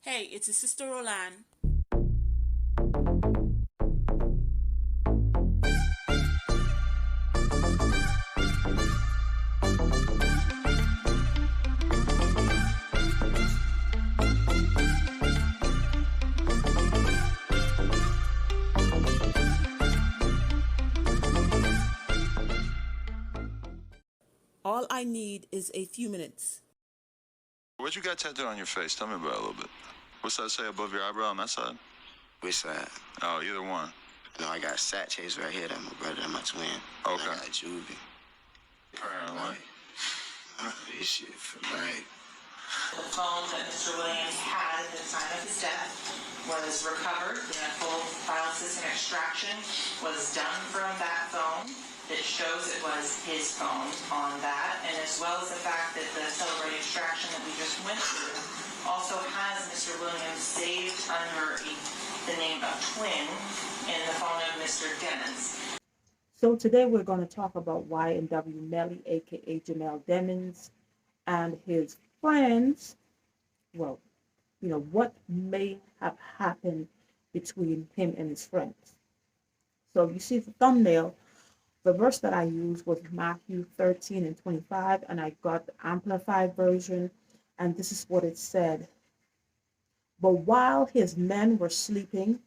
Hey, it's his sister Roland. All I need is a few minutes. What you got tattooed on your face? Tell me about it a little bit. What's that say above your eyebrow on that side? Which side? Oh, either one. No, I got Sat Chase right here. That's my brother. That's my twin. Okay. And I got Juvie. Alright. This shit for life. The phone that Mr. Williams had at the time of his death was recovered, and a full file system extraction was done from that phone. It shows it was his phone on that, and as well as the fact that the celebrated extraction that we just went through also has Mr. Williams saved under the name of Twin in the phone of Mr. Demmons. So today we're going to talk about YNW Melly, aka Jamel Demmons, and his friends. Well, what may have happened between him and his friends. So you see the thumbnail. The verse that I used was Matthew 13:25, and I got the amplified version, and this is what it said. But while his men were sleeping,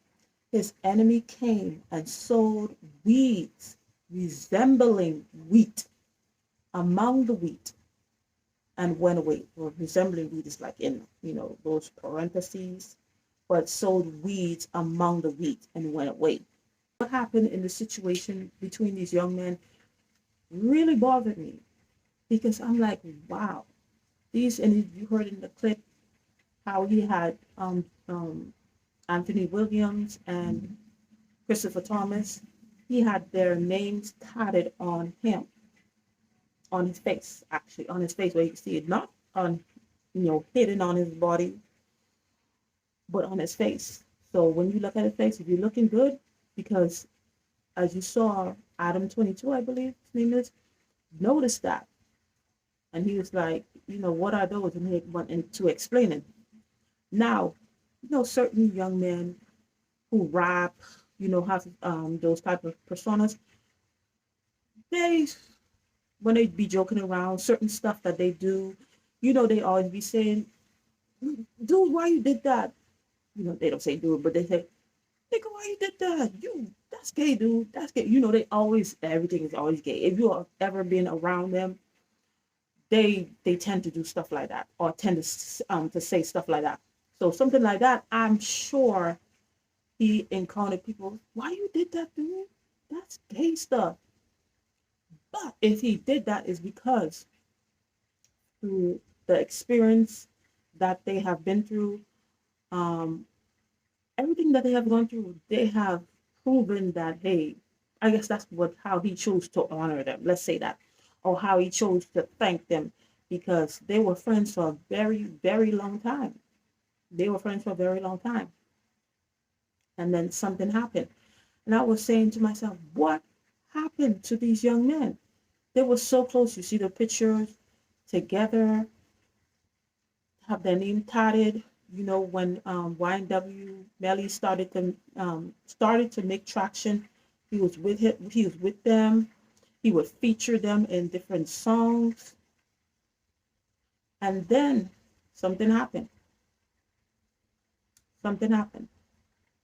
his enemy came and sowed weeds resembling wheat among the wheat and went away. Well, resembling wheat is like in, those parentheses, but sowed weeds among the wheat and went away. What happened in the situation between these young men really bothered me, because I'm like, wow, and you heard in the clip how he had Anthony Williams and Christopher Thomas. He had their names tatted on him, on his face, actually, on his face, where you can see it, not on, hidden on his body, but on his face. So when you look at his face, if you're looking good, because as you saw, Adam 22, I believe his name is, notice that. And he was like, what are those? And he went into explaining. Now, certain young men who rap, have those type of personas, when they be joking around, certain stuff that they do, they always be saying, dude, why you did that? They don't say dude, but they say, nigga, why you did that? That's gay, dude. That's gay. Everything is always gay. If you have ever been around them, they tend to do stuff like that, or tend to say stuff like that. So something like that, I'm sure he encountered people, why you did that, dude? That's gay stuff. But if he did that, is because through the experience that they have been through, everything that they have gone through, they have proven that, hey, I guess that's how he chose to honor them. Let's say that, or how he chose to thank them, because they were friends for a very, very long time. And then something happened. And I was saying to myself, what happened to these young men? They were so close. You see the pictures together, have their name tatted. When YNW Melly started to make traction, he was with them. He would feature them in different songs. And then something happened.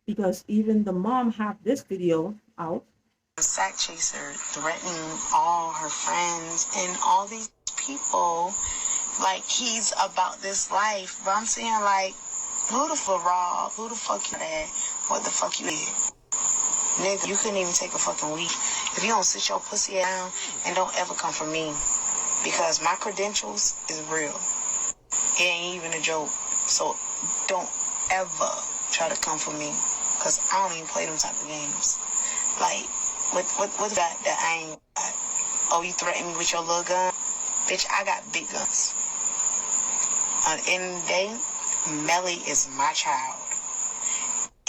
Because even the mom had this video out. A sack chaser threatening all her friends and all these people, like he's about this life. But I'm saying, like, who the fuck Rob? Who the fuck you that? What the fuck you did? Nigga, you couldn't even take a fucking week. If you don't sit your pussy down and don't ever come for me, because my credentials is real. It ain't even a joke. So don't ever try to come for me, because I don't even play them type of games. Like, what that I ain't got? Oh, you threaten me with your little gun? Bitch, I got big guns. At the end of the day, Melly is my child.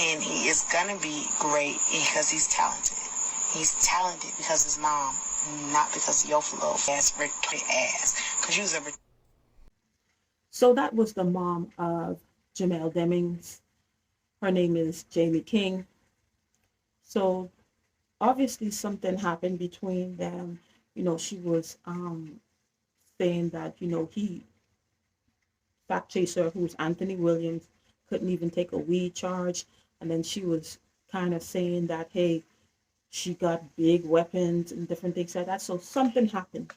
And he is gonna be great because he's talented. He's talented because his mom, not because of your little ass, retarded ass. Because you was a... So that was the mom of Jamel Demings. Her name is Jamie King. So obviously something happened between them. She was saying that, he fact chaser, who's Anthony Williams, couldn't even take a weed charge. And then she was kind of saying that, hey, she got big weapons and different things like that. So something happened.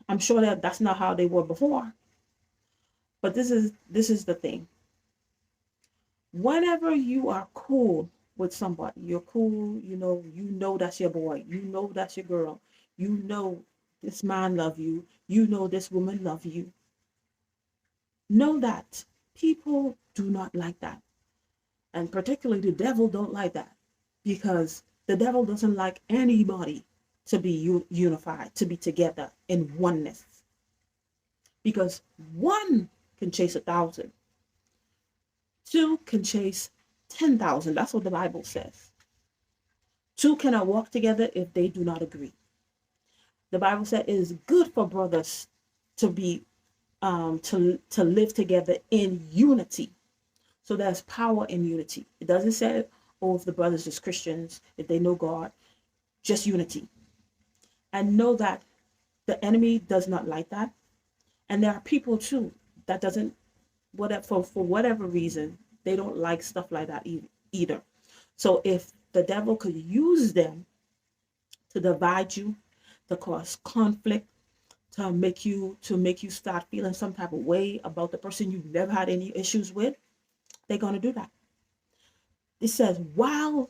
I'm sure that that's not how they were before. But this is the thing. Whenever you are cool with somebody, you're cool, that's your boy, that's your girl, this man love you, this woman love you. Know that people do not like that. And particularly the devil don't like that, because the devil doesn't like anybody to be unified, to be together in oneness. Because one can chase 1,000, two can chase 10,000. That's what the Bible says. Two cannot walk together if they do not agree. The Bible says it is good for brothers to be to live together in unity. So there's power in unity. It doesn't say, oh, if the brothers is Christians, if they know God, just unity. And know that the enemy does not like that. And there are people too that doesn't, whatever, for whatever reason, they don't like stuff like that either. So if the devil could use them to divide you, to cause conflict, to make you start feeling some type of way about the person you've never had any issues with, they're going to do that. It says, while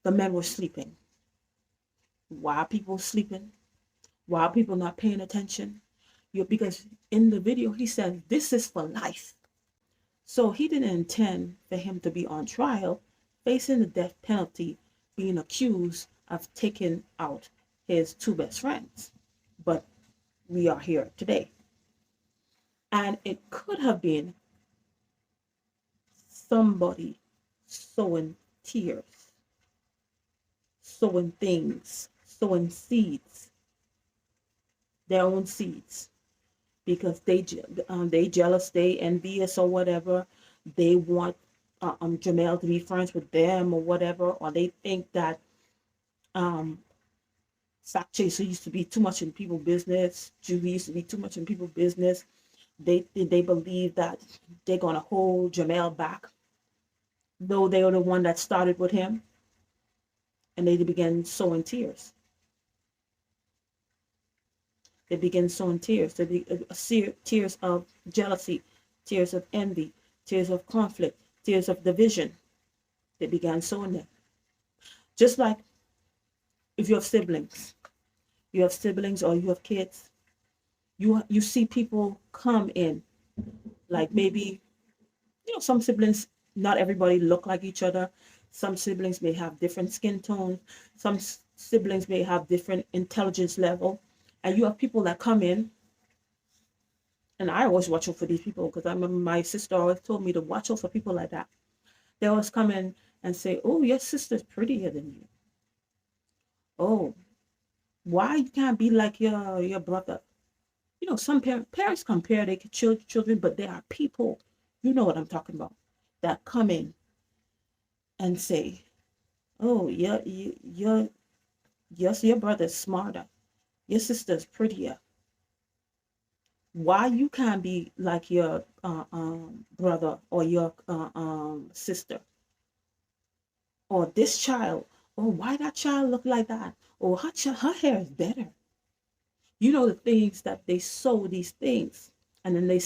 the men were sleeping, while people were sleeping, while people not paying attention, because in the video he said, this is for life. So he didn't intend for him to be on trial, facing the death penalty, being accused of taking out his two best friends. But we are here today. And it could have been somebody sowing tears, sowing things, sowing seeds, their own seeds, because they jealous, they envious or whatever. They want Jamel to be friends with them or whatever, or they think that Sack Chaser used to be too much in people's business. Julie used to be too much in people's business. They believe that they're gonna hold Jamel back, though they are the one that started with him, and they began sowing tears. They begin sowing tears. Tears of jealousy, tears of envy, tears of conflict, tears of division. They began sowing them. Just like if you have siblings, or you have kids, you see people come in, like maybe, some siblings, not everybody look like each other. Some siblings may have different skin tones. Some siblings may have different intelligence level. And you have people that come in, and I always watch out for these people, because I remember my sister always told me to watch out for people like that. They always come in and say, oh, your sister's prettier than you. Oh, why you can't be like your brother? Some parents compare their children, but there are people, you know what I'm talking about, that come in and say, oh, your brother's smarter, your sister's prettier. Why you can't be like your brother or your sister? Or this child, oh, why that child look like that? Or her hair is better. The things that they sow these things, and then they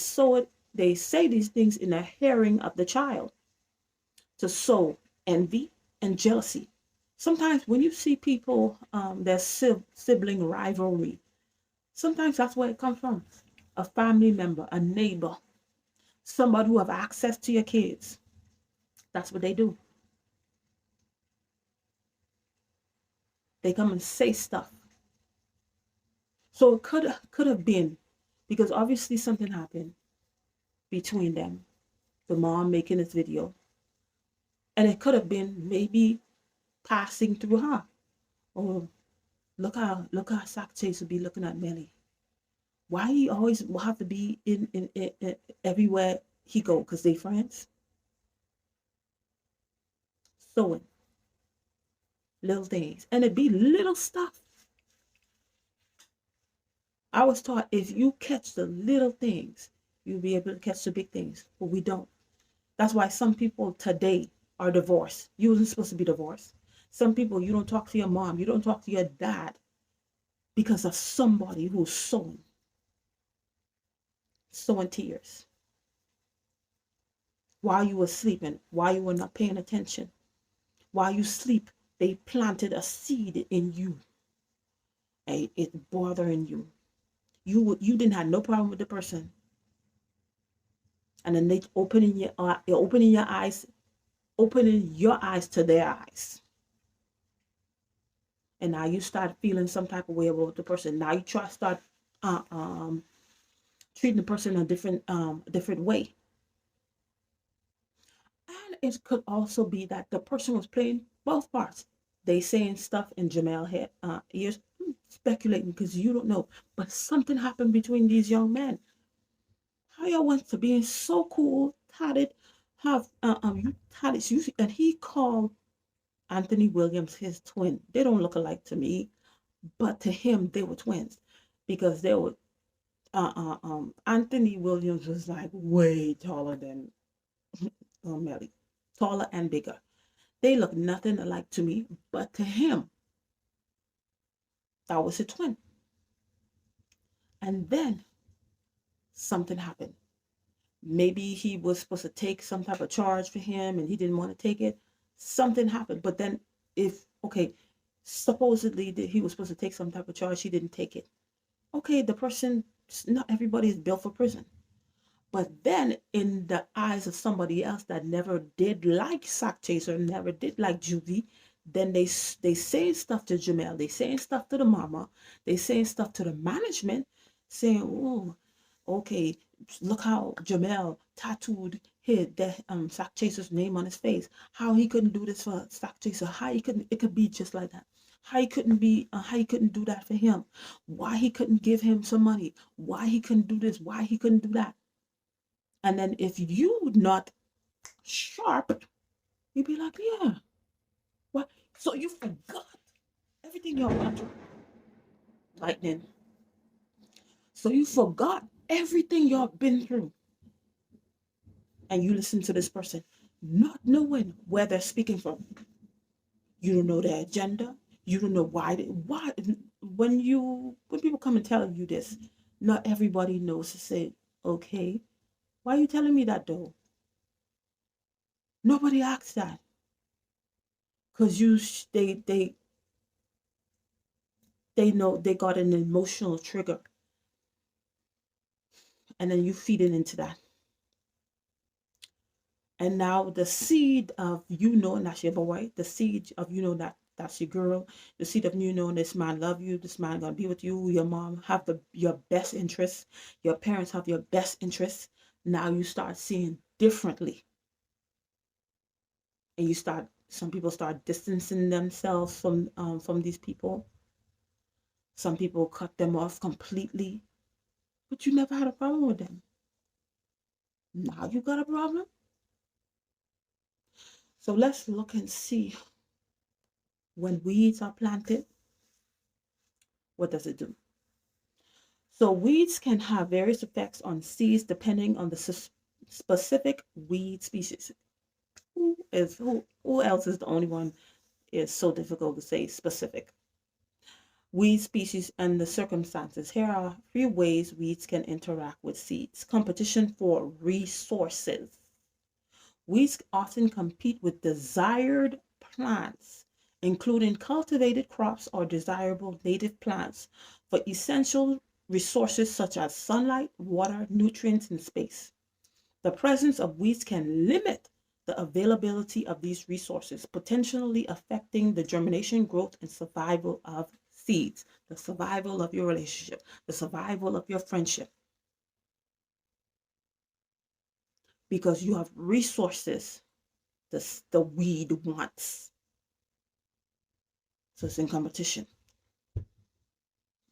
say these things in the hearing of the child, to sow envy and jealousy. Sometimes when you see people, there's sibling rivalry, sometimes that's where it comes from. A family member, a neighbor, somebody who have access to your kids. That's what they do. They come and say stuff. So it could have been, because obviously something happened between them, the mom making this video, and it could have been maybe passing through her. Oh, look how Sack Chase would be looking at Melly. Why he always have to be in everywhere he go? Because they friends. Sewing little things, and it be little stuff. I was taught if you catch the little things, you'll be able to catch the big things, but we don't. That's why some people today are divorced. You wasn't supposed to be divorced. Some people, you don't talk to your mom, you don't talk to your dad because of somebody who's sowing tears while you were sleeping, while you were not paying attention. While you sleep, they planted a seed in you, and it's bothering you. You didn't have no problem with the person, and then they opening your eyes to their eyes, and now you start feeling some type of way about the person. Now you try to start uh, um, treating the person a different way. And it could also be that the person was playing both parts. They saying stuff in Jamel head ears, speculating because you don't know. But something happened between these young men. How y'all went to being so cool, tatted, have you tatted you, and he called Anthony Williams his twin. They don't look alike to me, but to him they were twins because they were. Anthony Williams was like way taller than Melly, taller and bigger. They look nothing alike to me, but to him, that was a twin. And then something happened. Maybe he was supposed to take some type of charge for him and he didn't want to take it. Something happened. But then, if, okay, supposedly that he was supposed to take some type of charge, he didn't take it. Okay, the person, not everybody is built for prison. But then, in the eyes of somebody else that never did like Sock Chaser, never did like Juvie, then they saying stuff to Jamel, they saying stuff to the mama, they saying stuff to the management, saying, "Oh, okay, look how Jamel tattooed the Sock Chaser's name on his face. How he couldn't do this for Sock Chaser? How he couldn't? It could be just like that. How he couldn't be? How he couldn't do that for him? Why he couldn't give him some money? Why he couldn't do this? Why he couldn't do that?" And then if you not sharp, you'd be like, yeah, what? So you forgot everything y'all went through. Lightning. So you forgot everything y'all been through. And you listen to this person, not knowing where they're speaking from. You don't know their agenda. You don't know why when people come and tell you this, not everybody knows to say, okay, why are you telling me that though? Nobody asks that. Because they know they got an emotional trigger, and then you feed it into that, and now the seed of that's your boy, the seed of that's your girl, the seed of this man love you, this man gonna be with you, your mom have your best interests, your parents have your best interests. Now you start seeing differently, and some people start distancing themselves from these people. Some people cut them off completely, but you never had a problem with them. Now you got a problem. So let's look and see, when weeds are planted, what does it do? So weeds can have various effects on seeds depending on the specific weed species. Who else is the only one is so difficult to say specific? Weed species and the circumstances. Here are 3 ways weeds can interact with seeds. Competition for resources. Weeds often compete with desired plants, including cultivated crops or desirable native plants, for essential resources such as sunlight, water, nutrients, and space. The presence of weeds can limit the availability of these resources, potentially affecting the germination, growth, and survival of seeds, the survival of your relationship, the survival of your friendship. Because you have resources the weed wants. So it's in competition.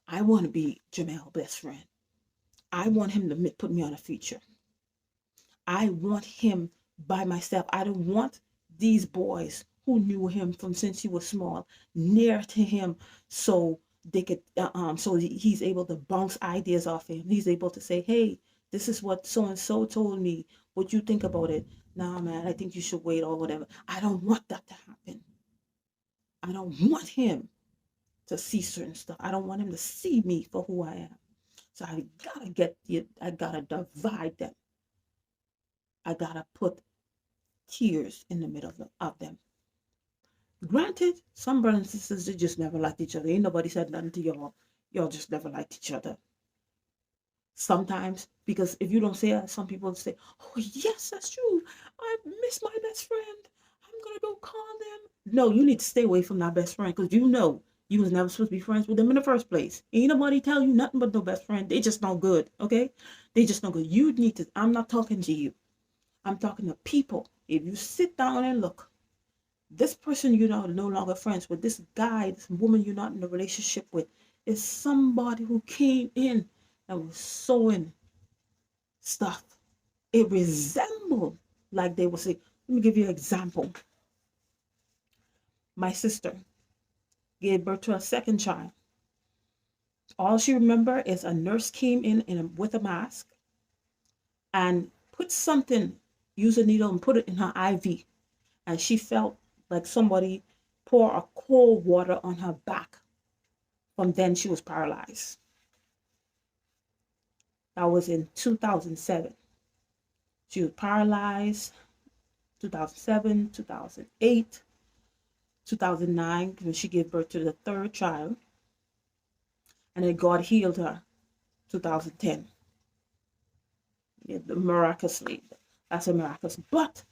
I want to be Jamel's best friend. I want him to put me on a feature. I want him by myself. I don't want these boys who knew him from since he was small near to him, so they could so he's able to bounce ideas off him. He's able to say, hey, this is what so and so told me. What you think about it? Nah, man, I think you should wait or whatever. I don't want that to happen. I don't want him to see certain stuff. I don't want him to see me for who I am. So I gotta divide them. I gotta put tears in the middle of them. Granted, some brothers and sisters, they just never liked each other. Ain't nobody said nothing to y'all. Y'all just never liked each other. Sometimes, because if you don't say it, some people say, oh, yes, that's true. I miss my best friend. I'm going to go call them. No, you need to stay away from that best friend because you know you was never supposed to be friends with them in the first place. Ain't nobody tell you nothing but no best friend. They just no good, okay? They just no good. You need to, I'm not talking to you. I'm talking to people. If you sit down and look, this person you're no longer friends with, this guy, this woman you're not in a relationship with, is somebody who came in and was sowing stuff. It resembled like they would say. Let me give you an example. My sister gave birth to a second child. All she remember is a nurse came with a mask and put something, use a needle and put it in her IV. And she felt like somebody pour a cold water on her back. From then she was paralyzed. That was in 2007. She was paralyzed 2007, 2008, 2009 when she gave birth to the third child. And then God healed her 2010. Yeah, miraculously. That's a miraculous. But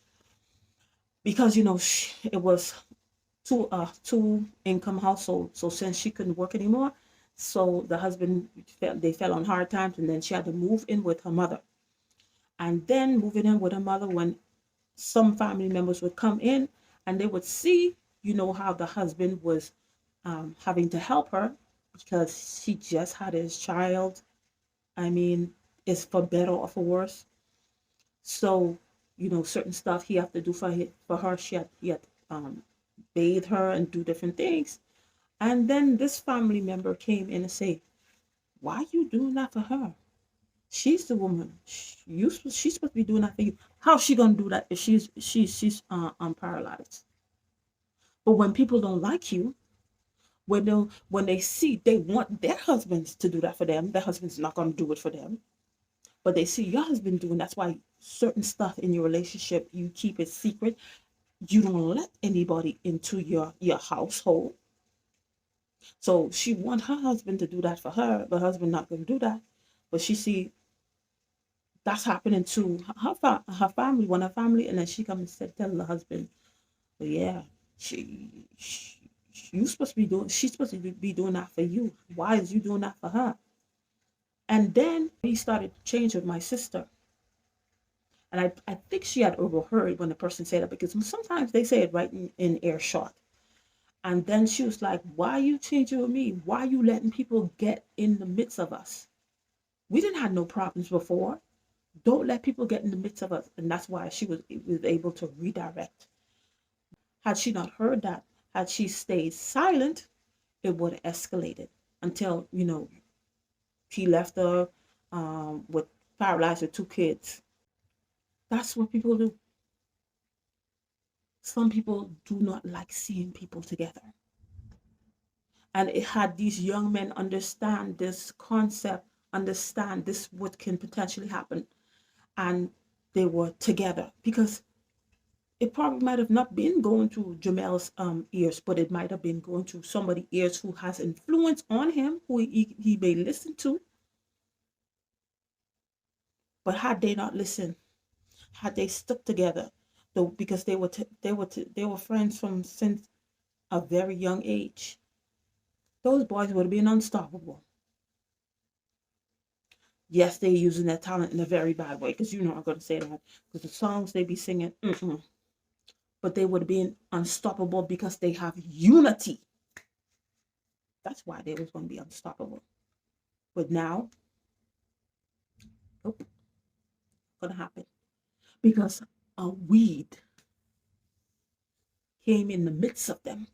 because, it was two income household. So since she couldn't work anymore, so the husband, they fell on hard times, and then she had to move in with her mother. And then moving in with her mother, when some family members would come in and they would see, how the husband was having to help her because she just had his child. I mean, it's for better or for worse. So, certain stuff he had to do for her. He had bathe her and do different things. And then this family member came in and say, why are you doing that for her? She's the woman. She's supposed to be doing that for you. How's she gonna do that if she's paralyzed? But when people don't like you, when they see they want their husbands to do that for them, their husband's not gonna do it for them. But they see your husband doing. That's why certain stuff in your relationship you keep it secret. You don't let anybody into your household. So she want her husband to do that for her, but her husband not gonna do that. But she see that's happening to her family, one of her family, and then she comes and said, tell the husband, well, yeah, she you supposed to be doing, she's supposed to be doing that for you. Why is you doing that for her? And then he started to change with my sister. And I think she had overheard when the person said that, because sometimes they say it right in earshot. And then she was like, why are you changing with me? Why are you letting people get in the midst of us? We didn't have no problems before. Don't let people get in the midst of us. And that's why she was able to redirect. Had she not heard that, had she stayed silent, it would have escalated until, he left her with paralyzed with two kids. That's what people do. Some people do not like seeing people together. And it had these young men understand this concept, understand this what can potentially happen. And they were together because it probably might have not been going to Jamel's ears, but it might have been going to somebody's ears who has influence on him, who he may listen to. But had they not listened, had they stuck together, though, because they were friends from since a very young age, those boys would have been unstoppable. Yes, they're using their talent in a very bad way, because I'm going to say that, because the songs they be singing, but they would have been unstoppable because they have unity. That's why they was going to be unstoppable. But now, nope, gonna happen. because a weed came in the midst of them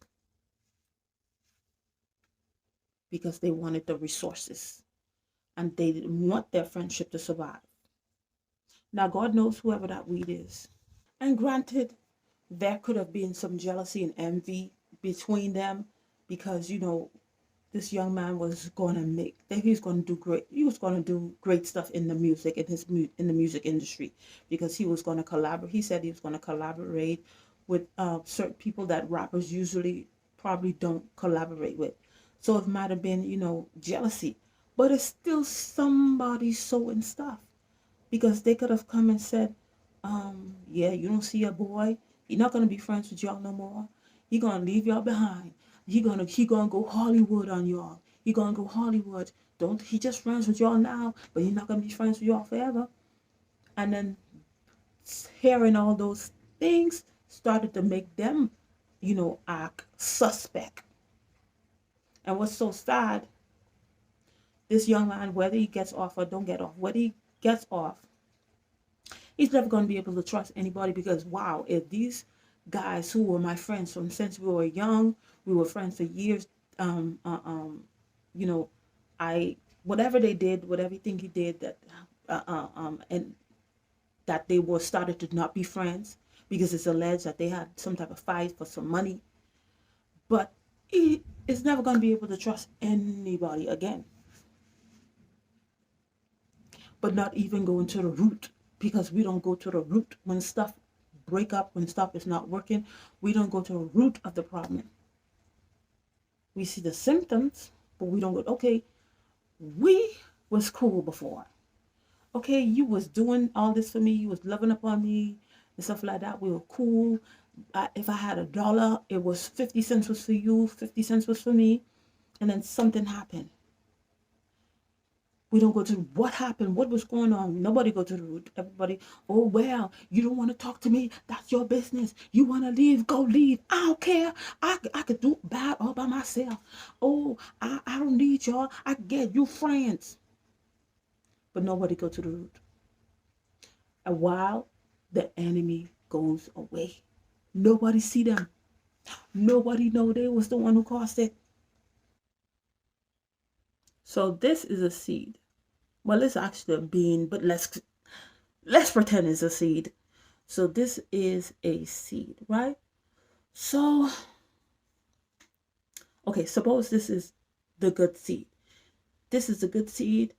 because they wanted the resources and they didn't want their friendship to survive. Now, God knows whoever that weed is. And granted, there could have been some jealousy and envy between them because, this young man was going to make that he's going to do great. He was going to do great stuff in the music in the music industry because he was going to collaborate. He said he was going to collaborate with certain people that rappers usually probably don't collaborate with. So it might have been, jealousy, but it's still somebody sowing stuff because they could have come and said, yeah, you don't see your boy. He's not gonna be friends with y'all no more. He gonna leave y'all behind. He gonna go Hollywood on y'all. He gonna go Hollywood. Don't he just friends with y'all now, but he's not gonna be friends with y'all forever. And then hearing all those things started to make them, act suspect. And what's so sad, this young man, whether he gets off or don't get off, whether he gets off, he's never going to be able to trust anybody because, wow, if these guys who were my friends from since we were young, we were friends for years, you know, whatever they did, whatever thing he did that, and that they were started to not be friends because it's alleged that they had some type of fight for some money, but he is never going to be able to trust anybody again. But not even going to the root, because we don't go to the root when stuff break up, when stuff is not working. We don't go to the root of the problem. We see the symptoms, but we don't go, okay, we was cool before. Okay, you was doing all this for me. You was loving upon me and stuff like that. We were cool. If I had $1, it was 50 cents was for you, 50 cents was for me. And then something happened. We don't go to what happened, what was going on. Nobody go to the root. Everybody, oh, well, you don't want to talk to me. That's your business. You want to leave, go leave. I don't care. I could do bad all by myself. Oh, I don't need y'all. I get you friends. But nobody go to the root. And while the enemy goes away, nobody see them. Nobody know they was the one who caused it. So this is a seed. Well, it's actually a bean, but let's pretend it's a seed. So this is a seed, right? So, okay, suppose this is the good seed. This is the good seed,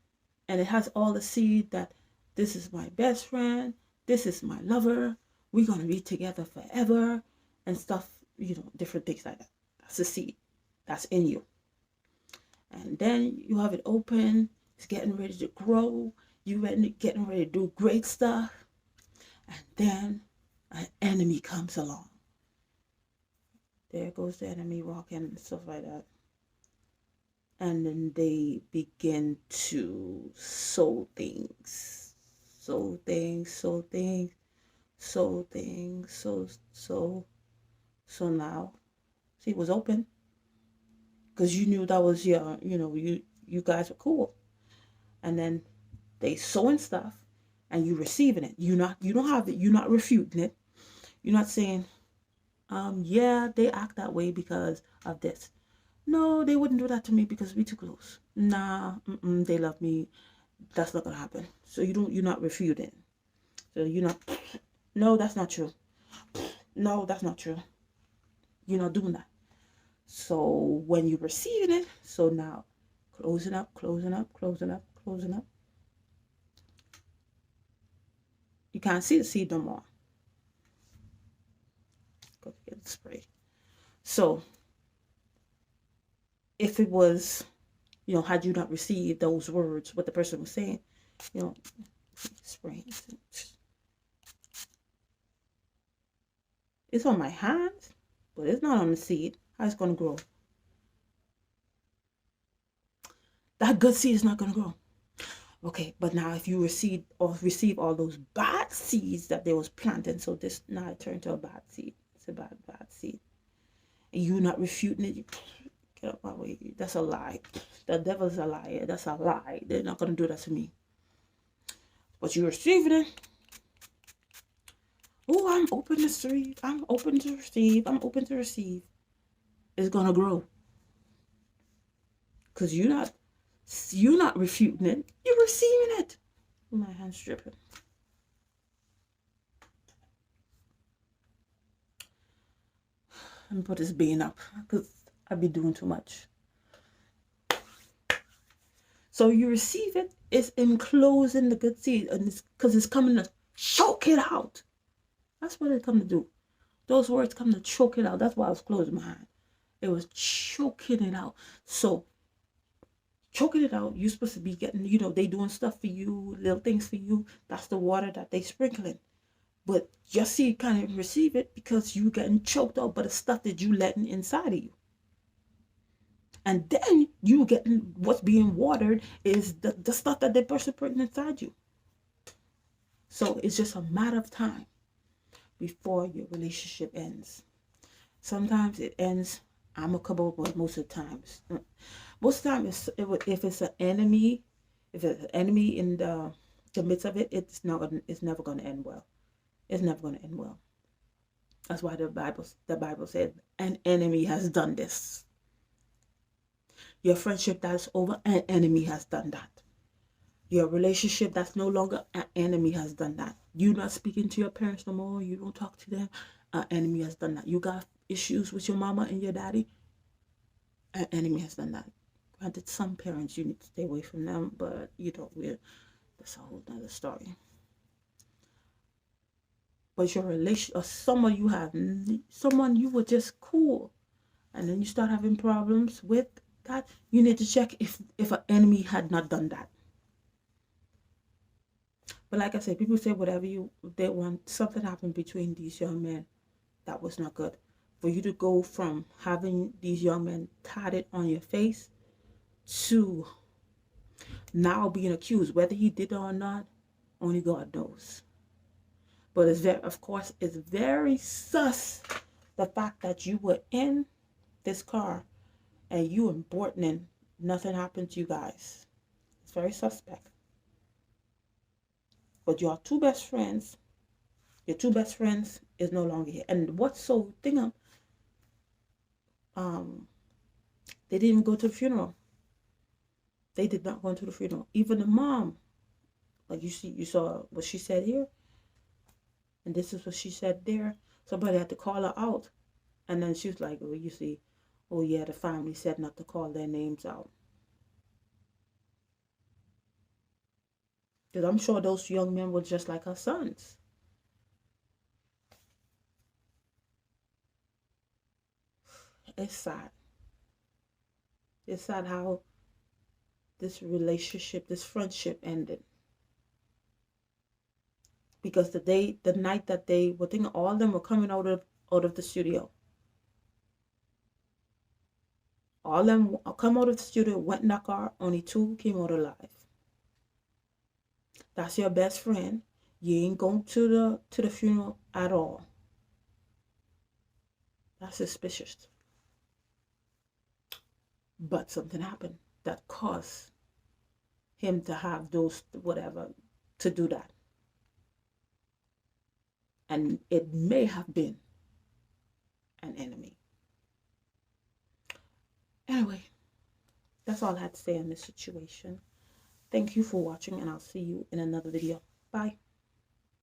and it has all the seed that this is my best friend, this is my lover, we're gonna be together forever, and stuff, different things like that. That's the seed that's in you. And then you have it open. It's getting ready to grow. You getting ready to do great stuff. And then an enemy comes along. There goes the enemy walking and stuff like that. And then they begin to sow things. Sow things, sow things, sow things, so now, see, it was open. Because you knew that was your, you guys were cool. And then they sowing stuff and you receiving it. You don't have it, you're not refuting it. You're not saying, yeah, they act that way because of this. No, they wouldn't do that to me because we too close. Nah, they love me. That's not gonna happen. So you're not refuting. So you're not, no, that's not true. No, that's not true. You're not doing that. So when you're receiving it, so now closing up. You can't see the seed no more. Go get the spray. So if it was, had you not received those words, what the person was saying, spraying. It's on my hands, but it's not on the seed. How it's gonna grow? That good seed is not gonna grow. Okay, but now if you receive all those bad seeds that they was planting, so this now it turned to a bad seed. It's a bad seed. And you not refuting it, get up my way. That's a lie. The devil's a liar. That's a lie. They're not gonna do that to me. But you're receiving it. oh, I'm open to receive, I'm open to receive, I'm open to receive, is gonna grow. Because you're not refuting it, you're receiving it. My hand's dripping. Let me put this bean up because I be doing too much. So you receive it, it's enclosing the good seed, and it's because it's coming to choke it out. That's what it come to do. Those words come to choke it out. That's why I was closing my hand. It was choking it out. So choking it out, you're supposed to be getting, they doing stuff for you, little things for you. That's the water that they sprinkling. But your seed can't receive it because you getting choked out by the stuff that you letting inside of you. And then you getting what's being watered is the stuff that the person putting inside you. So it's just a matter of time before your relationship ends. Sometimes it ends amicable, but most of the times, if it's an enemy, in the midst of it, it's never going to end well. It's never going to end well. That's why the Bible said an enemy has done this. Your friendship that's over, an enemy has done that. Your relationship that's no longer, an enemy has done that. You not speaking to your parents no more, you don't talk to them, an enemy has done that. You got issues with your mama and your daddy, an enemy has done that. Granted, some parents you need to stay away from them, but that's a whole nother story. But your relation, or someone you were just cool, and then you start having problems with that, you need to check if an enemy had not done that. But like I said, people say whatever they want. Something happened between these young men that was not good. For you to go from having these young men tatted on your face to now being accused, whether he did it or not, only God knows. But it's very sus, the fact that you were in this car and you and Bortman, nothing happened to you guys. It's very suspect. But your two best friends is no longer here. And what's so thing they didn't even go to the funeral. They did not go to the funeral. Even the mom, like you saw what she said here, and this is what she said there. Somebody had to call her out, and then she was like, "Well, you see, oh yeah, the family said not to call their names out." Because I'm sure those young men were just like her sons. It's sad. It's sad how this relationship, this friendship ended. Because the night that they were thinking, all of them were coming out of the studio. All of them come out of the studio, went in the car, only two came out alive. That's your best friend. You ain't going to the funeral at all. That's suspicious. But something happened that caused him to have those, whatever, to do that. And it may have been an enemy. Anyway, that's all I had to say on this situation. Thank you for watching, and I'll see you in another video. Bye.